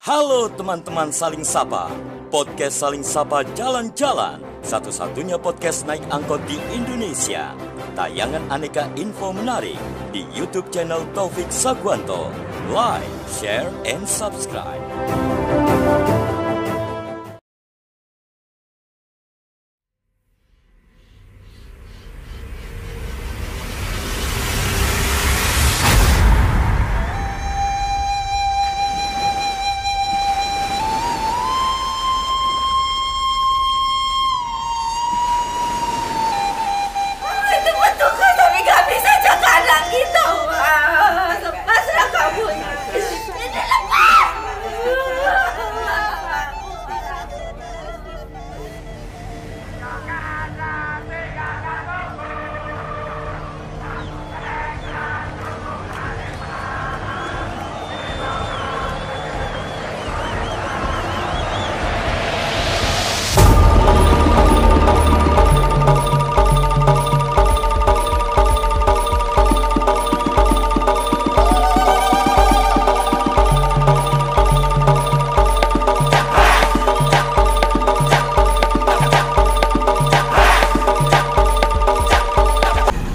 Halo teman-teman Saling Sapa, podcast Saling Sapa Jalan-Jalan, satu-satunya podcast naik angkot di Indonesia. Tayangan aneka info menarik di YouTube channel Taufik Sagwanto. Like, share, and subscribe.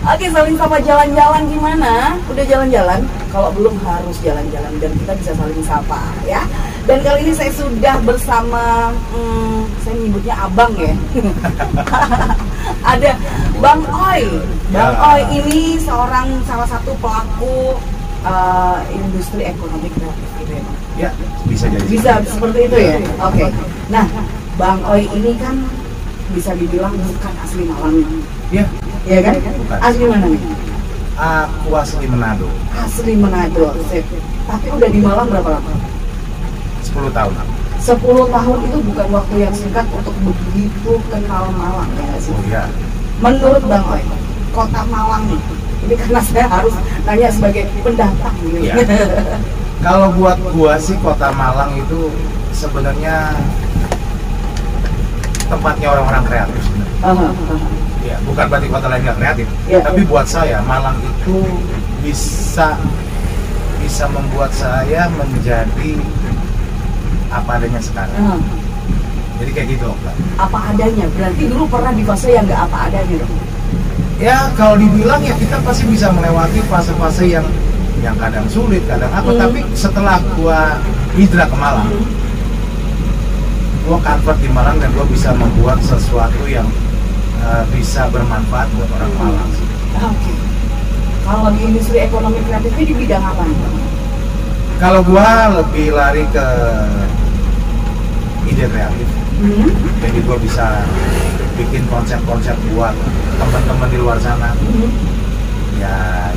Oke, saling sapa jalan-jalan gimana? Udah jalan-jalan? Kalau belum harus jalan-jalan dan kita bisa saling sapa ya. Dan kali ini saya sudah bersama, saya menyebutnya abang ya. Ada Bang Oi. Bang Oi ini salah satu pelaku industri ekonomi kreatif gitu ya. Ya, bisa jadi. Bisa seperti itu ya. Oke. Nah, Bang Oi ini kan bisa dibilang bukan asli Malang. Iya kan? Bukan. Asli mana nih? Aku asli Manado. Asli Manado. Tapi udah di Malang berapa lama? 10 tahun. 10 tahun itu bukan waktu yang singkat untuk begitu kenal Malang ya nggak sih? Oh iya. Menurut Bang Oi, kota Malang nih, ini karena saya harus nanya sebagai pendatang gitu. Iya. Kalau buat gua sih kota Malang itu sebenarnya tempatnya orang-orang kreatif sebenarnya. Ya, bukan berarti kota lain nggak kreatif, tapi buat saya Malang itu bisa membuat saya menjadi apa adanya sekarang. Jadi kayak gitu, Mbak. Apa adanya, berarti dulu pernah di fase yang nggak apa adanya dong? Ya kalau dibilang ya kita pasti bisa melewati fase-fase yang kadang sulit, kadang apa. Tapi setelah gua hijrah ke Malang, gua convert di Malang dan gua bisa membuat sesuatu yang bisa bermanfaat buat orang Malang. Oke. Kalau di industri ekonomi kreatif ini di bidang apa nih? Kalau gua lebih lari ke ide kreatif. Jadi gua bisa bikin konsep-konsep buat teman-teman di luar sana.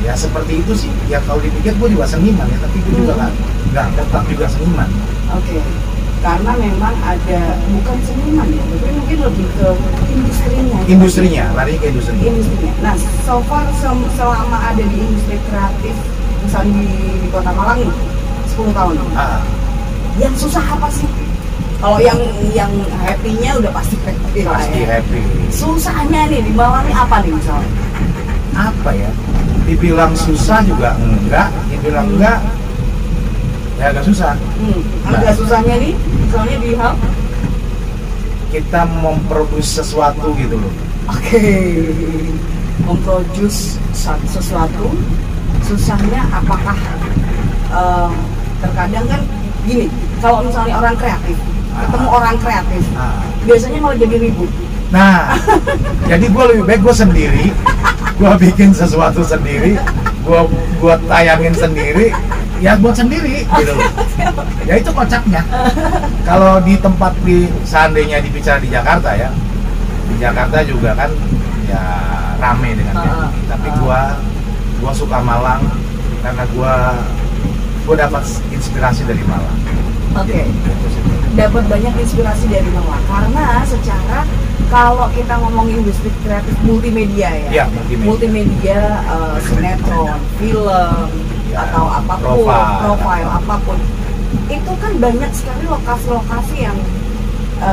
Ya seperti itu sih. Ya kalau dipikir gua juga seniman ya, tapi gua juga nggak tetap juga seniman. Oke. Karena memang ada, bukan seniman ya, tapi mungkin lebih ke industrinya. Lari ke industrinya. Nah, so far selama ada di industri kreatif, misalnya di kota Malang nih, 10 tahun. Yang susah apa sih? Kalau yang happy-nya udah pasti happy lah ya. Happy. Susahnya nih di Malang nih apa nih misalnya? Apa ya? Dibilang susah juga enggak, dibilang enggak ya agak susah. Agak susahnya nih, misalnya di hal kita memproduksi sesuatu gitu loh. Oke. Memproduce sesuatu, susahnya apakah terkadang kan gini, kalau misalnya orang kreatif, ketemu orang kreatif, biasanya malah jadi ribut. Nah, jadi gue lebih baik gue sendiri, gue bikin sesuatu sendiri, gue tayangin sendiri, ya buat sendiri gitu loh. Ya itu kocaknya. Kalau di tempat seandainya dibicara di Jakarta ya, di Jakarta juga kan ya rame dengan ini. Tapi gua suka Malang karena gua dapat inspirasi dari Malang. Oke. Dapat banyak inspirasi dari Malang karena secara kalau kita ngomongin industri kreatif multimedia ya, multimedia sinetron, film atau apapun, profile apapun, itu kan banyak sekali lokasi-lokasi yang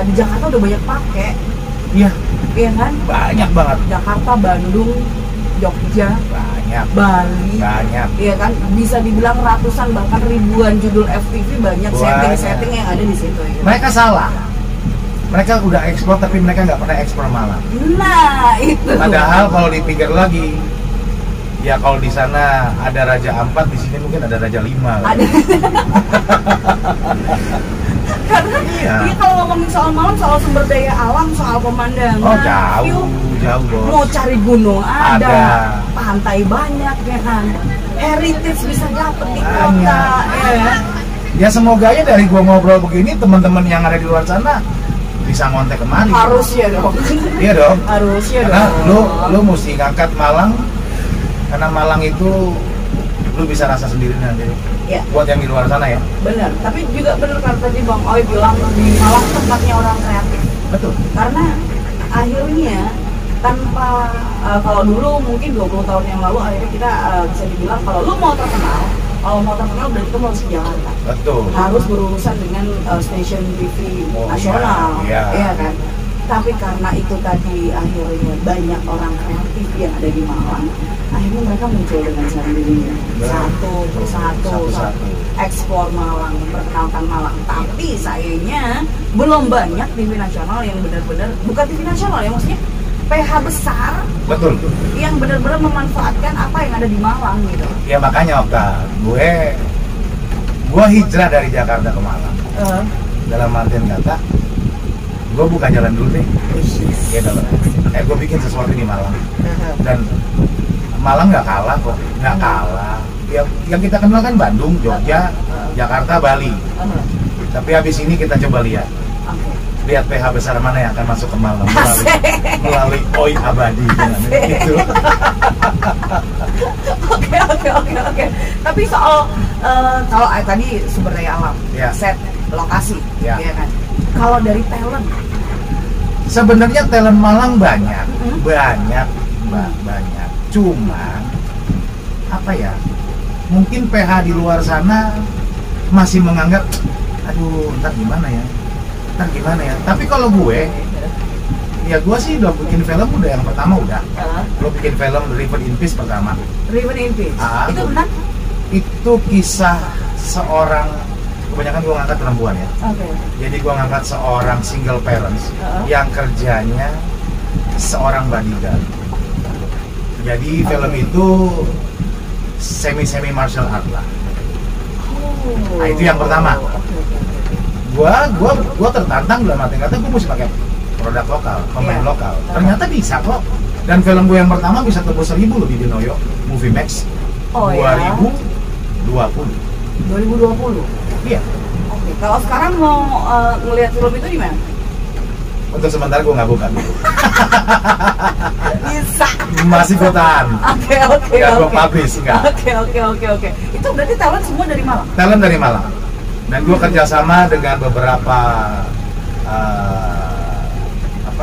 di Jakarta udah banyak pakai. Iya kan? Banyak banget. Jakarta, Bandung, Jogja, banyak, Bali, banyak, iya kan, bisa dibilang ratusan bahkan ribuan judul FTV, banyak setting-setting yang ada di situ. Ya. Mereka salah. Mereka udah ekspor tapi mereka nggak pernah ekspor Malang. Nah itu. Padahal kalau dipikir lagi, ya kalau di sana ada Raja Ampat, di sini mungkin ada Raja 5. Ada. Karena ini kalau ngomongin soal Malang, soal sumber daya alam, soal pemandangan, oh jauh bos. Mau cari gunung ada, pantai banyak ya kan, heritage bisa dapet di kota, ya. Ya semoga aja dari gua ngobrol begini teman-teman yang ada di luar sana bisa ngontek kemari. Harus ya dong. Iya dong. Harus ya karena dong. lu mesti ngangkat Malang, karena Malang itu lu bisa rasa sendiri nanti. Ya. Buat yang di luar sana ya. Benar. Tapi juga benar kan tadi Bang Oi bilang di Malang tempatnya orang kreatif. Betul. Karena akhirnya tanpa kalau dulu mungkin 20 tahun yang lalu akhirnya kita bisa dibilang kalau lu mau terkenal berarti kamu harus ke Jakarta. Betul. Harus berurusan dengan stasiun TV nasional, iya kan. Tapi karena itu tadi akhirnya banyak orang kreatif yang ada di Malang, akhirnya mereka muncul dengan sendirinya, satu persatu ekspor Malang, memperkenalkan Malang. Tapi sayangnya belum banyak TV nasional yang benar-benar, bukan TV nasional ya, maksudnya PH besar, betul, yang benar-benar memanfaatkan apa yang ada di Malang gitu. Ya makanya Okta, gue hijrah dari Jakarta ke Malang. Dalam artian kata, gue buka jalan dulu deh. Ya dong. Gue bikin sesuatu di Malang. Dan Malang nggak kalah kok, nggak kalah. Yang kita kenal kan Bandung, Jogja, Jakarta, Bali. Tapi habis ini kita coba lihat. Lihat PH besar mana yang akan masuk ke Malang melalui Oi Abadi gitu. Oke. Tapi soal kalau tadi sumber daya alam, set, lokasi, ya kan. Kalau dari talent, sebenarnya talent Malang banyak. Cuma apa ya? Mungkin PH di luar sana masih menganggap, aduh, ntar gimana ya? Tapi kalau gue sih udah bikin film yang pertama udah. Gue bikin film River in Peace pertama. River in Peace. Itu benar? Itu kisah seorang, kebanyakan gue ngangkat perempuan ya. Jadi gue ngangkat seorang single parents yang kerjanya seorang bodyguard. Jadi film itu semi martial art lah. Nah itu yang pertama. Gua tertantang dalam arti kata gue mesti pakai produk lokal, pemain lokal. Ternyata bisa kok. Dan film gue yang pertama bisa tembus 1.000 lebih di Noyo, Movie Max 2020. Iya. Oke. Kalau sekarang mau ngelihat film itu di mana? Untuk sementara gue nggak buka dulu. Bisa. Masih gue tahan. Oke. Nggak gue publish nggak. Oke. Itu berarti talent semua dari Malang? Talent dari Malang. Dan gue kerjasama dengan beberapa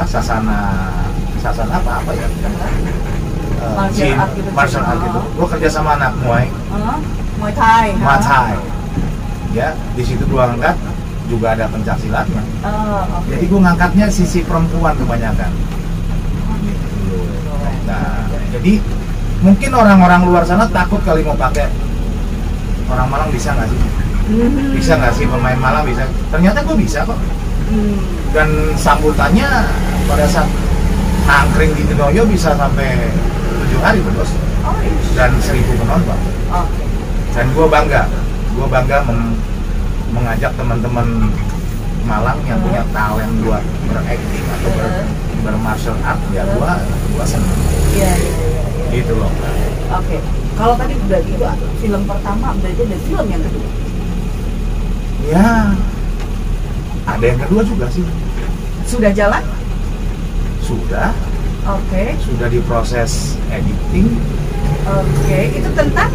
sasana apa ya? Martial art gitu. Gue kerjasama anak Muay Thai. Ya, di situ gue angkat juga ada pencak silatnya. Jadi gue ngangkatnya sisi perempuan kebanyakan. Nah, jadi mungkin orang-orang luar sana takut kali mau pakai orang Malang, bisa nggak sih? Bisa nggak sih pemain Malang bisa? Ternyata gue bisa kok. Dan sambutannya pada saat nangkring di Noyo bisa sampai 7 hari bos. Dan 1.000 penonton. Dan gue bangga mengajak teman-teman Malang yang punya talent buat berakting atau bermartial art, ya gue seneng. Iya. Gitu loh. Oke. Kalau tadi berarti itu film pertama, berarti ada film yang kedua. Ya, ada yang kedua juga sih. Sudah jalan? Sudah. Oke. Sudah diproses editing. Oke. Itu tentang?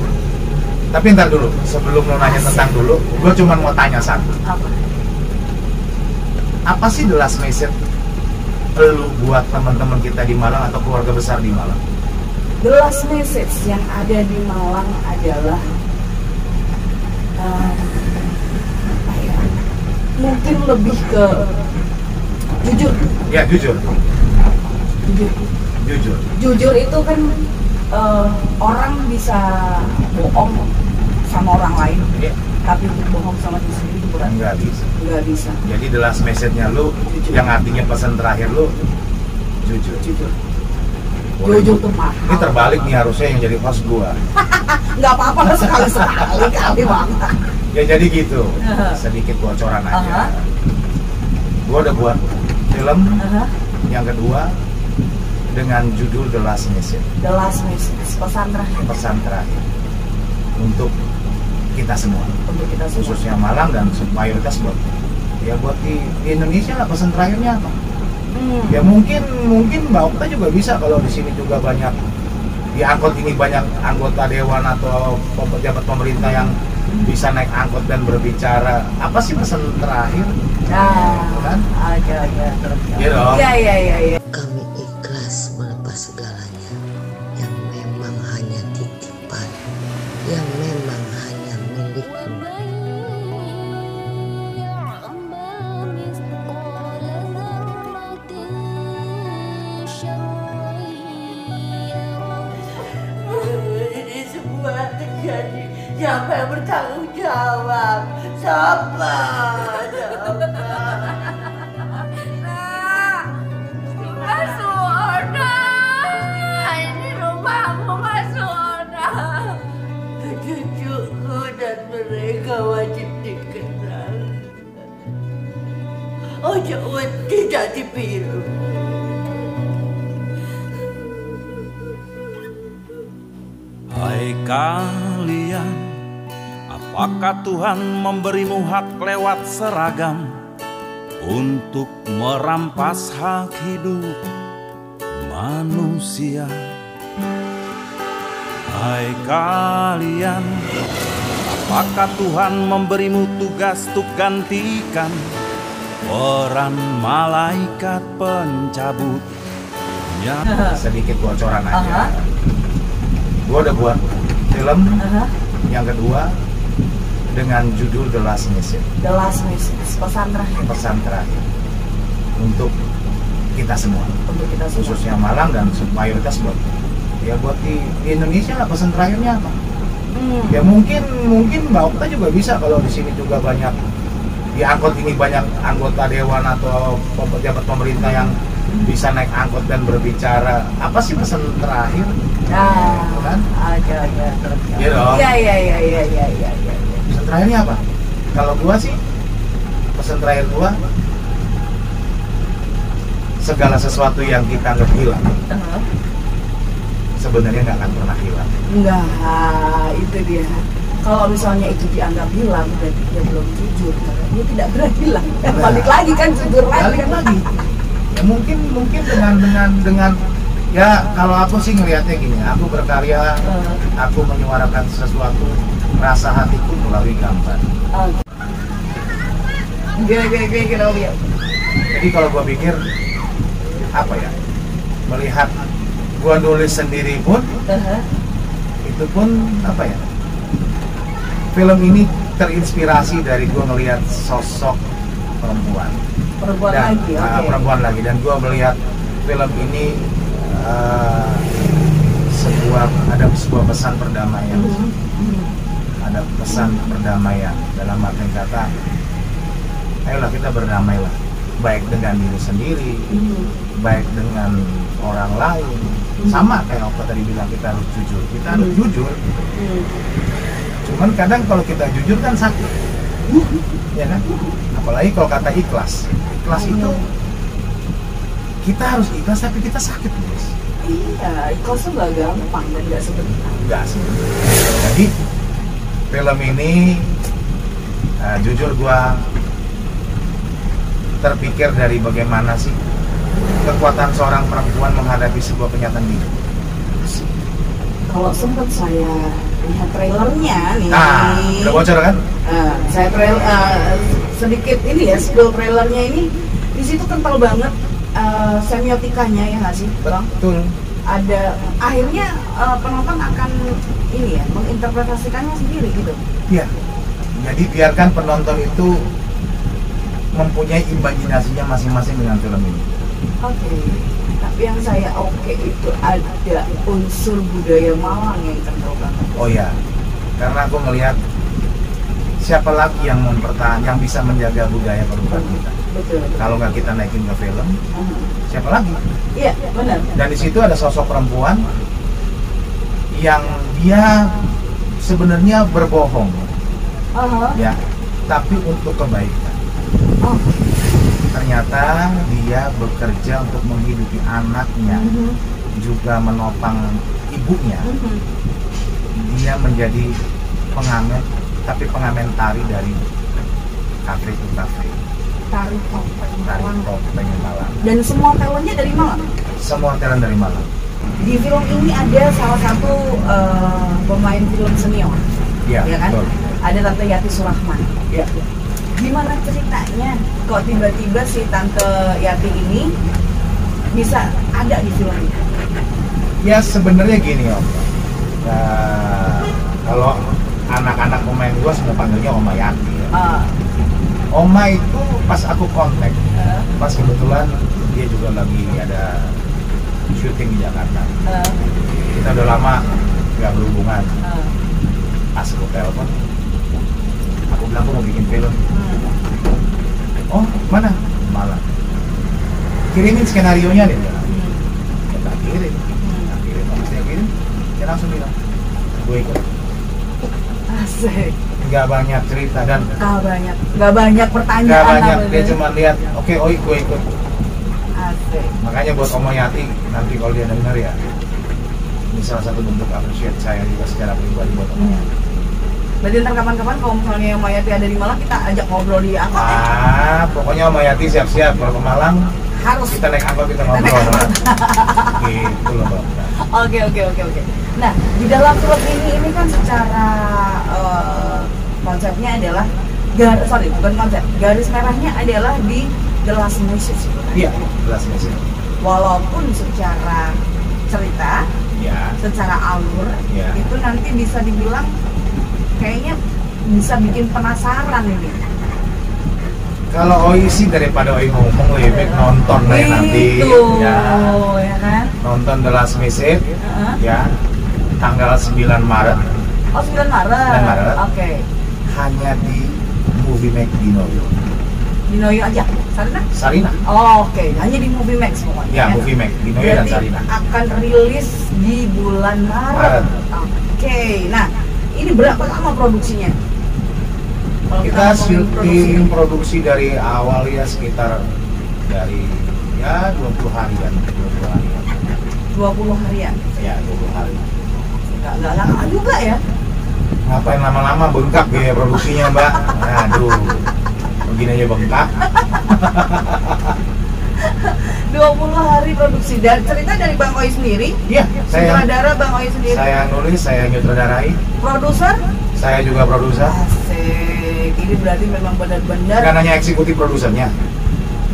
Tapi ntar dulu, sebelum lo nanya tentang dulu, gue cuma mau tanya satu. Apa sih the last message lu buat teman-teman kita di Malang atau keluarga besar di Malang? The last message yang ada di Malang adalah mungkin lebih ke jujur. Ya, jujur. Jujur itu kan orang bisa bohong sama orang lain, tapi untuk bohong sama diri sendiri itu berat. Nggak bisa. Jadi the last message-nya lu, jujur. Yang artinya pesan terakhir lu, jujur. Jujur tuh mahal. Ini terbalik nih harusnya yang jadi host gua. Nggak apa-apa lah, sekali kali banget. Ya jadi gitu, sedikit bocoran aja. Gua udah buat film yang kedua dengan judul The Last Message. The Last Message, pesan terakhir untuk kita semua, khususnya Malang dan mayoritas buat di Indonesia lah. Pesan terakhirnya apa? Ya mungkin Mbak Okta juga bisa, kalau di sini juga banyak di angkot ini banyak anggota dewan atau pejabat pemerintah yang bisa naik angkot dan berbicara. Apa sih pesan terakhir? Kan? Iya. Kami ikhlas melepas segalanya yang memang hanya titipan, yang memang hanya milikmu. Ini semua terjadi, siapa yang bertanggung jawab? Siapa? Mereka wajib dikenal. Ojo tidak ditiru. Hai kalian, apakah Tuhan memberimu hak lewat seragam untuk merampas hak hidup manusia? Hai kalian, apakah Tuhan memberimu tugas untuk gantikan peran malaikat pencabut? Sedikit bocoran aja. Gue udah buat film yang kedua dengan judul The Last Message. The Last Message, pesan terakhir untuk kita semua, khususnya Malang dan mayoritas buat di Indonesia lah. Pesan terakhirnya apa? Ya mungkin Mbak Okta juga bisa, kalau di sini juga banyak di angkot ini banyak anggota dewan atau pejabat pemerintah yang bisa naik angkot dan berbicara. Apa sih pesan terakhir? Kan? Iya. Pesan terakhirnya apa? Kalau gua sih, pesan terakhir gua, segala sesuatu yang kita anggap hilang sebenarnya nggak akan pernah hilang. Enggak, itu dia. Kalau misalnya itu dianggap hilang, berarti dia belum jujur. Dia tidak pernah hilang. Balik lagi kan, jujur lagi. Ya mungkin dengan ya, kalau aku sih ngelihatnya gini, aku berkarya, aku menyuarakan sesuatu rasa hatiku melalui gambar. Jadi kalau gua pikir apa ya, melihat gua nulis sendiri pun itu pun apa ya, film ini terinspirasi dari gua ngelihat sosok perempuan lagi, dan gua melihat film ini ada sebuah pesan perdamaian. Ada pesan perdamaian dalam arti kata, ayolah kita berdamailah, baik dengan diri sendiri, baik dengan orang lain. Sama kayak apa tadi bilang, kita harus jujur. Cuman kadang kalau kita jujur kan sakit, ya kan? Apalagi kalau kata ikhlas itu kita harus ikhlas, tapi kita sakit, guys. Iya, ikhlas tuh gak gampang dan gak sebentar. Jadi film ini jujur gua terpikir dari bagaimana sih kekuatan seorang perempuan menghadapi sebuah kenyataan hidup. Kalau sempat saya lihat trailernya nih, udah bocor kan? Saya sedikit ini ya, spill trailernya ini, di situ kental banget semiotikanya, ya nggak sih, Bang? Betul. Ada akhirnya penonton akan ini ya, menginterpretasikannya sendiri gitu. Iya. Jadi biarkan penonton itu mempunyai imajinasinya masing-masing dengan film ini. Oke. Tapi yang saya itu ada unsur budaya Malang yang kental banget. Oh ya, karena aku ngelihat siapa lagi yang yang bisa menjaga budaya perubahan kita. Betul. Kalau nggak kita naikin ke film, siapa lagi? Iya, benar. Dan di situ ada sosok perempuan yang dia sebenarnya berbohong, ya, tapi untuk kebaikan. Oh. Ternyata dia bekerja untuk menghidupi anaknya, juga menopang ibunya. Dia menjadi pengamen, tapi pengamen tari dari kafe ke kafe. Tari topeng Malang. Dan semua talentnya dari Malang? Semua talent dari Malang. Di film ini ada salah satu pemain film senior, ya kan? Betul. Ada Tante Yati Surahman. Ya. Gimana ceritanya kok tiba-tiba si Tante Yati ini bisa ada di film ini? Ya sebenarnya gini Om. Kalau anak-anak pemain gua semua panggilnya Oma Yati ya. Oma itu pas aku kontak, pas kebetulan dia juga lagi ada syuting di Jakarta. Kita udah lama nggak berhubungan. Pas aku telepon, aku bilang aku mau bikin film. Oh mana? Malang. Kirimin skenarionya deh. Kita kirim. Maksudnya kirim. Dia langsung bilang, gue ikut. Asik. Nggak banyak cerita dan nggak banyak pertanyaan. Nggak banyak. Dia cuma lihat, oke, gue ikut. Asik. Makanya buat Oma Yati nanti kalau dia dengar ya, ini salah satu bentuk appreciate saya juga secara pribadi buat Oma Yati. Berarti ntar kapan-kapan kalau misalnya Oma Yati ada di Malang, kita ajak ngobrol di angkot ya? Pokoknya Oma Yati siap-siap kalau ke Malang harus kita naik angkot, kita ngobrol. Gitu loh Mbak. Oke. Nah, di dalam film ini kan secara konsepnya adalah bukan konsep. Garis merahnya adalah di The Last Message. Iya, The Last Message. Walaupun secara cerita, ya, secara alur, ya, itu nanti bisa dibilang kayaknya bisa bikin penasaran ini. Kalau Oi sih daripada Oi ngomong lebih baik nonton lah nanti ya kan? Nonton The Last Message ya, tanggal 9 Maret. Oh 9 Maret. Oke. Hanya di Movie Max di Noyo. Di Noyo aja? Sarina. Oh, oke. Hanya di Movie Max pokoknya. Ya, Movie Max di Noyo dan Sarina. Akan rilis di bulan Maret. Oke. Nah, ini berapa lama produksinya? Kita syuting produksi dari awal ya sekitar dari 20 harian. 20 harian? Ya, 20 hari. Nggak lama juga ya? Ngapain lama-lama, bengkak biaya produksinya Mbak. Aduh, begini aja bengkak. 20 hari produksi. Dan cerita dari Bang Oi sendiri? Iya, sutradara Bang Oi sendiri? Saya nulis, saya nyutradarai. Produser? Saya juga produser. Asik, ini berarti memang benar-benar. Bukan hanya eksekutif produsernya.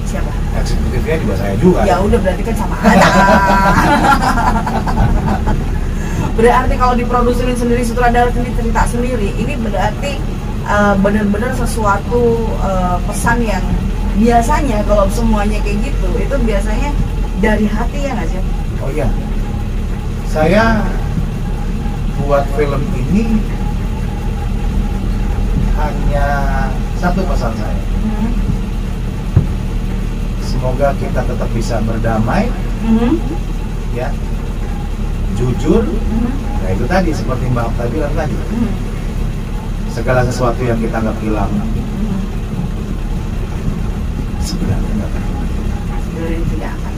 Siapa? Eksekutifnya juga saya juga. Ya udah berarti kan sama aja. Berarti kalau diproduserin sendiri, sutradara sendiri, cerita sendiri, ini berarti benar-benar sesuatu pesan yang biasanya kalau semuanya kayak gitu, itu biasanya dari hati ya nggak sih? Oh iya, saya buat film ini hanya satu pesan saya. Semoga kita tetap bisa berdamai, ya, jujur. Nah itu tadi seperti Mbak Okta bilang tadi, segala sesuatu yang kita anggap hilang sebenarnya nggak akan. Tidak akan.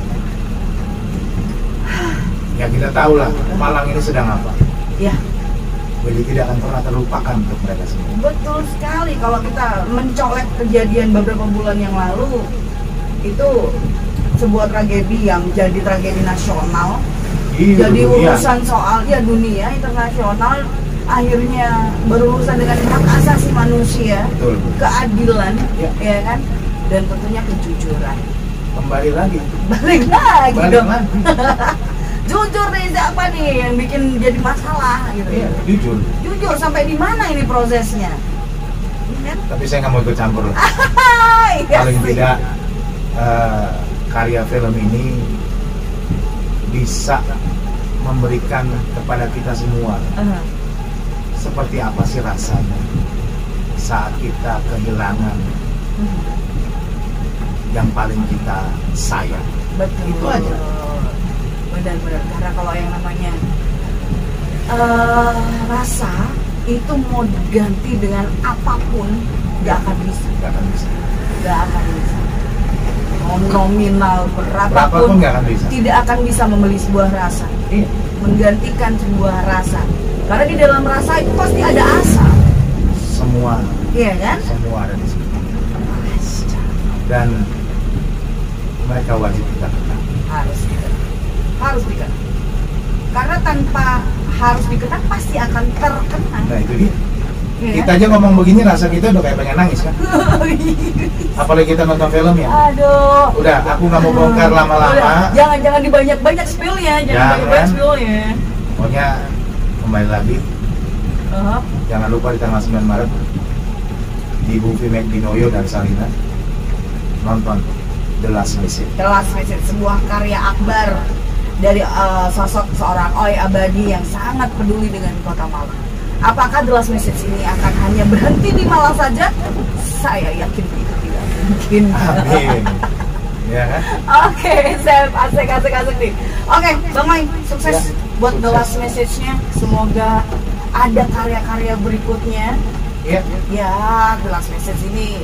Ya kita tahu lah Malang ini sedang apa. Ya. Jadi tidak akan pernah terlupakan untuk mereka semua. Betul sekali. Kalau kita mencolek kejadian beberapa bulan yang lalu, itu sebuah tragedi yang jadi tragedi nasional. Jadi urusan soal dunia internasional, akhirnya berurusan dengan hak asasi manusia, keadilan, ya kan, dan tentunya kejujuran. Kembali lagi. Balik dong. Jujur nih siapa nih yang bikin jadi masalah gitu ya? Jujur sampai di mana ini prosesnya? Kan? Tapi saya nggak mau ikut campur. Paling tidak karya film ini bisa memberikan kepada kita semua seperti apa sih rasanya saat kita kehilangan yang paling kita sayang. Betul. Itu aja. Benar-benar, karena kalau yang namanya rasa itu mau diganti dengan apapun nggak akan bisa. Mau nominal berapapun nggak akan bisa. Tidak akan bisa membeli sebuah rasa. Iya. Menggantikan sebuah rasa. Karena di dalam rasa itu pasti ada asa. Semua. Iya kan? Semua ada di situ. Dan mereka wajib kita kenal. Harus dikenal. Karena tanpa harus dikenal pasti akan terkenal. Nah itu dia. Ya, kita aja ngomong begini rasa kita udah kayak pengen nangis kan. Apalagi kita nonton film ya. Aduh. Udah, aku nggak mau bongkar lama-lama. Jangan dibanyak-banyak spillnya, jangan banyak spillnya. Pokoknya kembali lagi. Jangan lupa di tanggal 9 Maret di Movie Magdinoyo dan Salina nonton The Last Message. The Last Message, sebuah karya akbar dari sosok seorang Oi Abadi yang sangat peduli dengan Kota Malang. Apakah The Last Message ini akan hanya berhenti di Malang saja? Saya yakin itu tidak mungkin. Amin. Ya kan? Oke, asik nih. Oke, Bang Mai, sukses buat The Last Message-nya. Semoga ada karya-karya berikutnya. Iya. Ya, The Last Message ini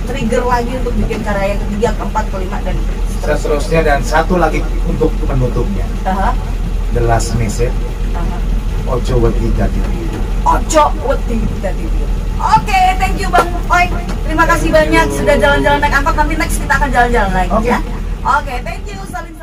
trigger lagi untuk bikin karya yang ketiga, keempat, kelima, dan seterusnya. Dan satu lagi untuk penutupnya. The Last Message. Ojo wedi dadi biru. Ojo wedi dadi biru. Oke, thank you Bang Oi. Terima kasih banyak sudah jalan-jalan naik angkot. Nanti next kita akan jalan-jalan lagi ya. Oke, thank you. Saling